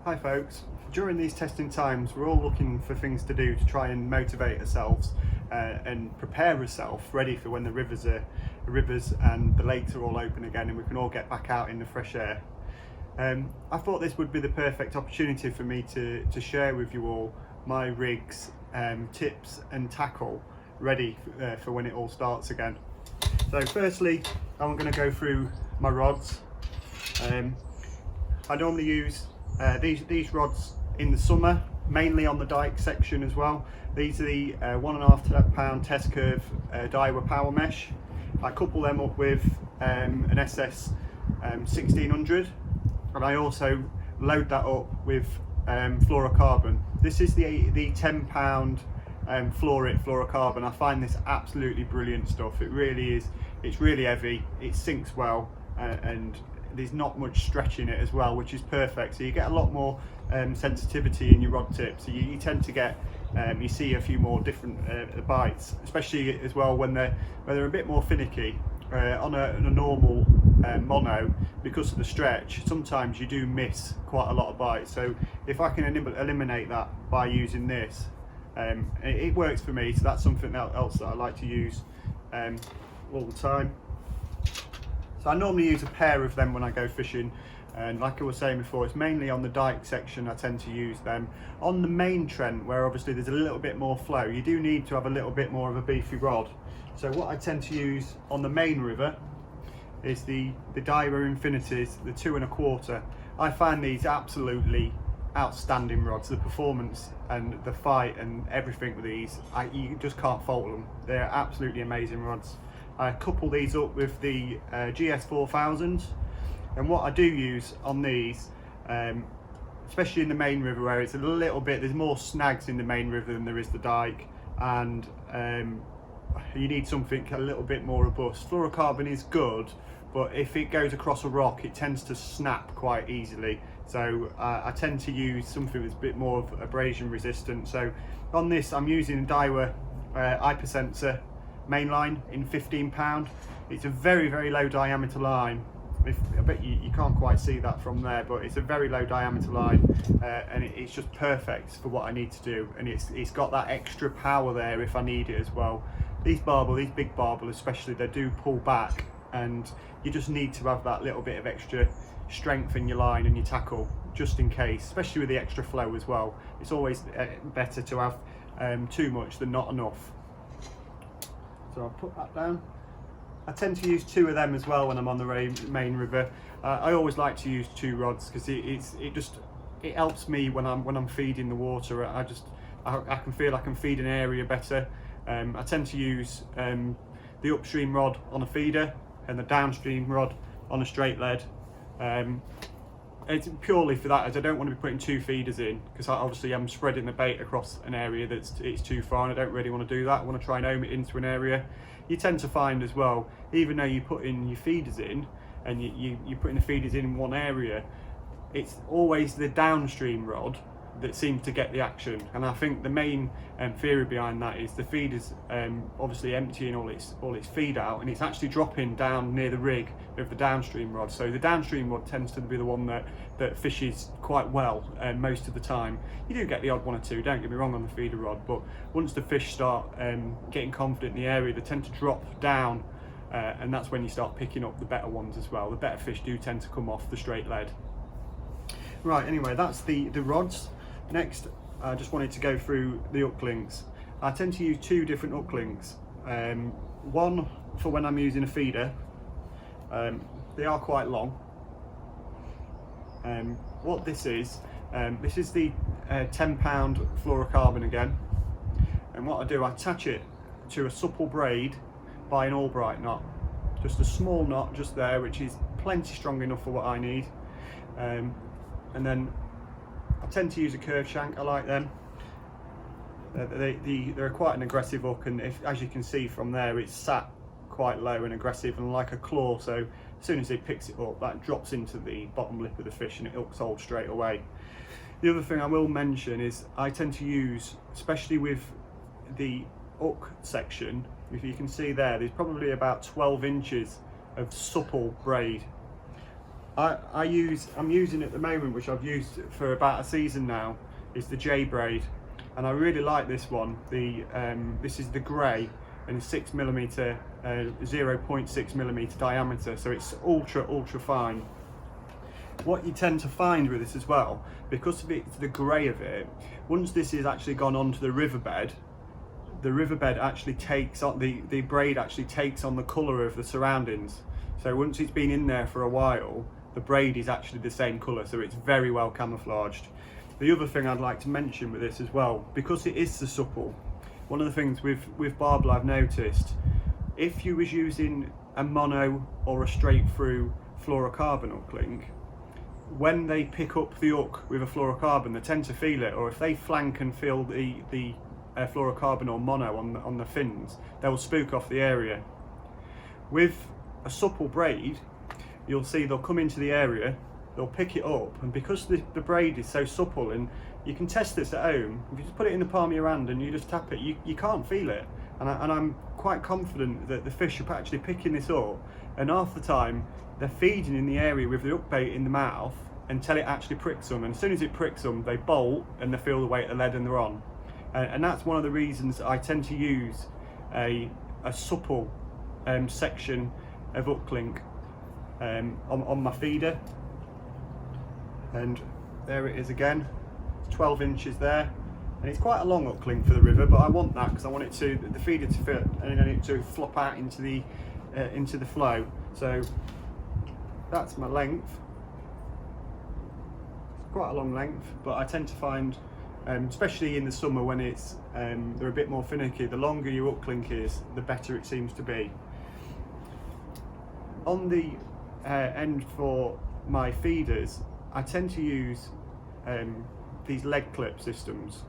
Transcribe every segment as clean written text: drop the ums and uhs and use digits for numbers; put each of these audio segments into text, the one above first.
Hi folks, during these testing times we're all looking for things to do to try and motivate ourselves and prepare ourselves ready for when the rivers and the lakes are all open again and we can all get back out in the fresh air. I thought this would be the perfect opportunity for me to share with you all my rigs, tips and tackle ready for when it all starts again. So firstly, I'm going to go through my rods. I normally use these rods in the summer, mainly on the dike section as well. These are the 1.5 pound test curve Daiwa power mesh. I couple them up with an SS 1600, and I also load that up with fluorocarbon. This is the 10 pound fluorocarbon. I find this absolutely brilliant stuff. It really is. It's really heavy, it sinks well, and there's not much stretch in it as well, which is perfect. So you get a lot more sensitivity in your rod tips. So you tend to get, you see a few more different bites, especially as well when they're a bit more finicky. On a normal mono, because of the stretch, sometimes you do miss quite a lot of bites. So if I can eliminate that by using this, it works for me. So that's something else that I like to use all the time. So I normally use a pair of them when I go fishing, and like I was saying before, it's mainly on the dike section I tend to use them. On the main Trent, where obviously there's a little bit more flow, you do need to have a little bit more of a beefy rod. So what I tend to use on the main river is the Daiwa Infinities, the 2.25. I find these absolutely outstanding rods. The performance and the fight and everything with these, you just can't fault them. They're absolutely amazing rods. I couple these up with the GS 4000s, and what I do use on these, especially in the main river where it's a little bit, there's more snags in the main river than there is the dike, and you need something a little bit more robust. Fluorocarbon is good, but if it goes across a rock it tends to snap quite easily. So I tend to use something that's a bit more of abrasion resistant. So on this I'm using a Daiwa hypersensor mainline in 15 pound. It's a very low diameter line. I bet you can't quite see that from there, but it's a very low diameter line, and it's just perfect for what I need to do, and it's got that extra power there if I need it as well. These big barbel especially, they do pull back, and you just need to have that little bit of extra strength in your line and your tackle just in case, especially with the extra flow as well. It's always better to have too much than not enough. So I'll put that down. I tend to use 2 of them as well when I'm on the main river. I always like to use 2 rods because it helps me when I'm feeding the water. I can feel I can feed an area better. I tend to use the upstream rod on a feeder and the downstream rod on a straight lead. It's purely for that, as I don't want to be putting 2 feeders in, because obviously I'm spreading the bait across an area it's too far, and I don't really want to do that. I want to try and home it into an area. You tend to find as well, even though you put in your feeders in and you're putting the feeders in one area, it's always the downstream rod that seems to get the action. And I think the main theory behind that is the feeders obviously emptying all its feed out, and it's actually dropping down near the rig of the downstream rod. So the downstream rod tends to be the one that fishes quite well most of the time. You do get the odd one or two, don't get me wrong, on the feeder rod, but once the fish start getting confident in the area, they tend to drop down, and that's when you start picking up the better ones as well. The better fish do tend to come off the straight lead. Right, anyway, that's the rods. Next, I just wanted to go through the hook links. I tend to use 2 different hook links. One for when I'm using a feeder. They are quite long. What this is the 10 pound fluorocarbon again. And what I do, I attach it to a supple braid by an Albright knot. Just a small knot just there, which is plenty strong enough for what I need. And then I tend to use a curved shank. I like them. They're quite an aggressive hook, and as you can see from there, it's sat quite low and aggressive and like a claw, so as soon as it picks it up, that drops into the bottom lip of the fish and it hooks hold straight away. The other thing I will mention is I tend to use, especially with the hook section, if you can see there's probably about 12 inches of supple braid. I'm using at the moment, which I've used for about a season now, is the Braid, and I really like this one. This is the grey, and it's 6mm, 0.6mm diameter, so it's ultra fine. What you tend to find with this as well, because of it's the grey of it, once this is actually gone onto the riverbed actually takes on the braid actually takes on the colour of the surroundings. So once it's been in there for a while, the braid is actually the same colour, so it's very well camouflaged. The other thing I'd like to mention with this as well, because it is so supple, one of the things with barbel I've noticed, if you was using a mono or a straight through fluorocarbon hook link, when they pick up the hook with a fluorocarbon, they tend to feel it, or if they flank and feel the fluorocarbon or mono on the fins, they'll spook off the area. With a supple braid, you'll see they'll come into the area, they'll pick it up, and because the braid is so supple, and you can test this at home, if you just put it in the palm of your hand and you just tap it, you can't feel it. And I'm quite confident that the fish are actually picking this up, and half the time they're feeding in the area with the hook bait in the mouth until it actually pricks them, and as soon as it pricks them, they bolt and they feel the weight of the lead and they're on. And that's one of the reasons I tend to use a supple section of hook link on my feeder. And there it is again, it's 12 inches there, and it's quite a long hook link for the river, but I want that because I want the feeder to fit and then it to flop out into the flow. So that's my length. It's quite a long length, but I tend to find, especially in the summer when it's they're a bit more finicky, the longer your hook link is, the better it seems to be. On the end for my feeders, I tend to use these leg clip systems.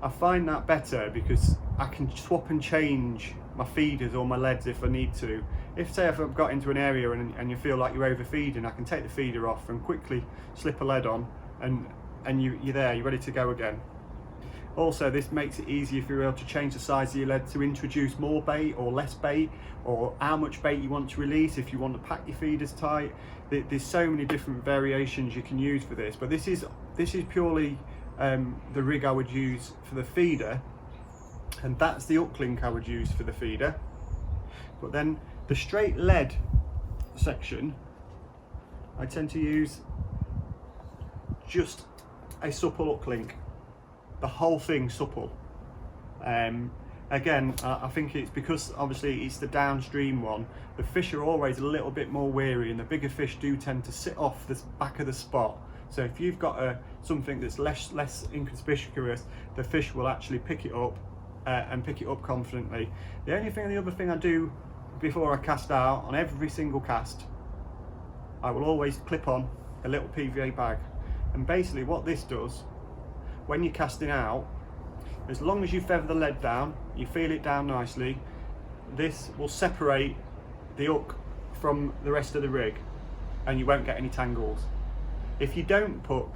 I find that better because I can swap and change my feeders or my leads if I need to. If say if I've got into an area and you feel like you're overfeeding, I can take the feeder off and quickly slip a lead on, and you're there, you're ready to go again. Also, this makes it easier for you able to change the size of your lead to introduce more bait or less bait, or how much bait you want to release, if you want to pack your feeders tight. There's so many different variations you can use for this, but this is purely the rig I would use for the feeder, and that's the hook link I would use for the feeder. But then the straight lead section, I tend to use just a supple hook link, the whole thing supple. Again, I think it's because obviously it's the downstream one, the fish are always a little bit more wary, and the bigger fish do tend to sit off the back of the spot. So if you've got something that's less inconspicuous, the fish will actually pick it up and pick it up confidently. The other thing I do before I cast out, on every single cast, I will always clip on a little PVA bag. And basically what this does, when you're casting out, as long as you feather the lead down, you feel it down nicely, this will separate the hook from the rest of the rig and you won't get any tangles. If you don't put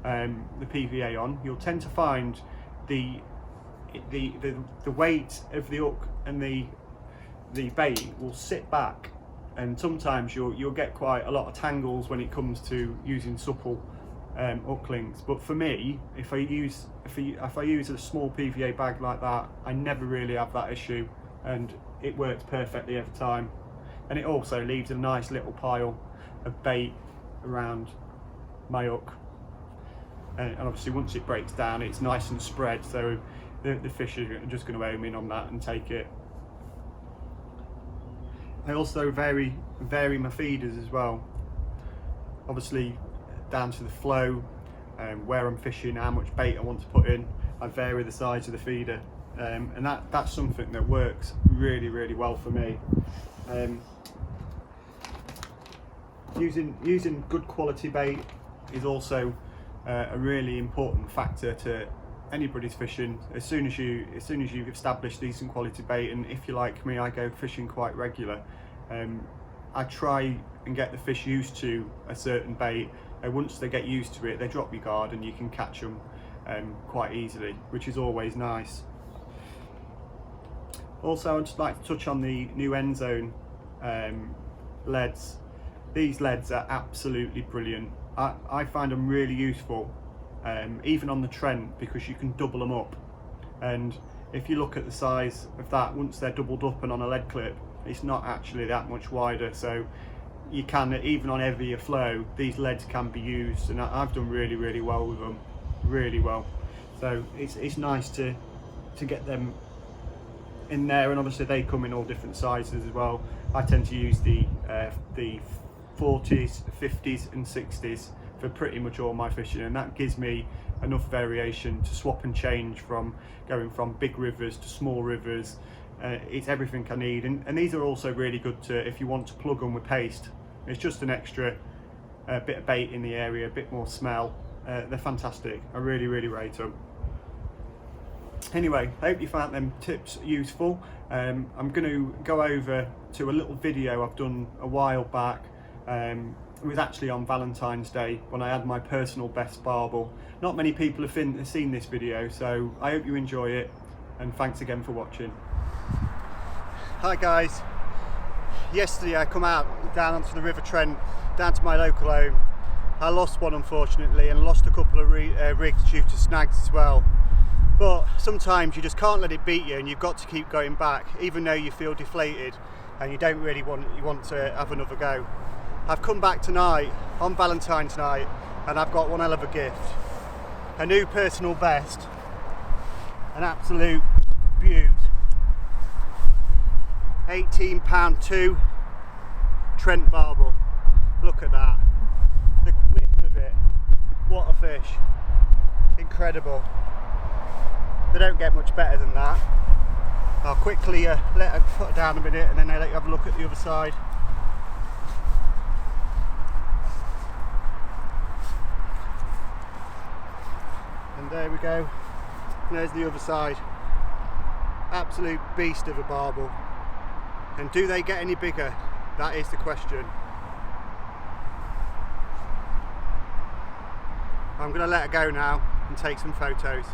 the PVA on, you'll tend to find the weight of the hook and the bait will sit back, and sometimes you'll get quite a lot of tangles when it comes to using supple hook links. But for me, if I use a small PVA bag like that, I never really have that issue, and it works perfectly every time. And it also leaves a nice little pile of bait around my hook, and obviously once it breaks down, it's nice and spread, so the fish are just going to home in on that and take it. I also vary my feeders as well, obviously down to the flow, where I'm fishing, how much bait I want to put in. I vary the size of the feeder, and that's something that works really well for me. Using good quality bait is also a really important factor to anybody's fishing. As soon as you've established decent quality bait, and if you're like me, I go fishing quite regular, I try and get the fish used to a certain bait. Once they get used to it, they drop your guard and you can catch them quite easily, which is always nice. Also, I'd just like to touch on the new end zone leads. these leads are absolutely brilliant. I find them really useful, even on the Trent, because you can double them up. And if you look at the size of that, once they're doubled up and on a lead clip, it's not actually that much wider. So you can, even on heavier flow, these leads can be used, and I've done really well with them, really well. So it's nice to get them in there, and obviously they come in all different sizes as well. I tend to use the 40s, 50s and 60s for pretty much all my fishing, and that gives me enough variation to swap and change from going from big rivers to small rivers. It's everything I need, and these are also really good to, if you want to plug them with paste. It's just an extra bit of bait in the area, a bit more smell. They're fantastic. I really rate them. Anyway, I hope you found them tips useful. I'm going to go over to a little video I've done a while back. It was actually on Valentine's Day when I had my personal best barbel. Not many people have seen this video, so I hope you enjoy it, and thanks again for watching. Hi guys. Yesterday I come out down onto the River Trent, down to my local home. I lost one unfortunately, and lost a couple of rigs due to snags as well. But sometimes you just can't let it beat you, and you've got to keep going back, even though you feel deflated and you don't really want to have another go. I've come back tonight, on Valentine's night, and I've got one hell of a gift. A new personal best, an absolute beaut. 18-pound Trent barbel. Look at that, the width of it, what a fish, incredible. They don't get much better than that. I'll quickly let her put it down a minute, and then I'll let you have a look at the other side. And there we go, and there's the other side. Absolute beast of a barbel. And do they get any bigger? That is the question. I'm going to let her go now and take some photos.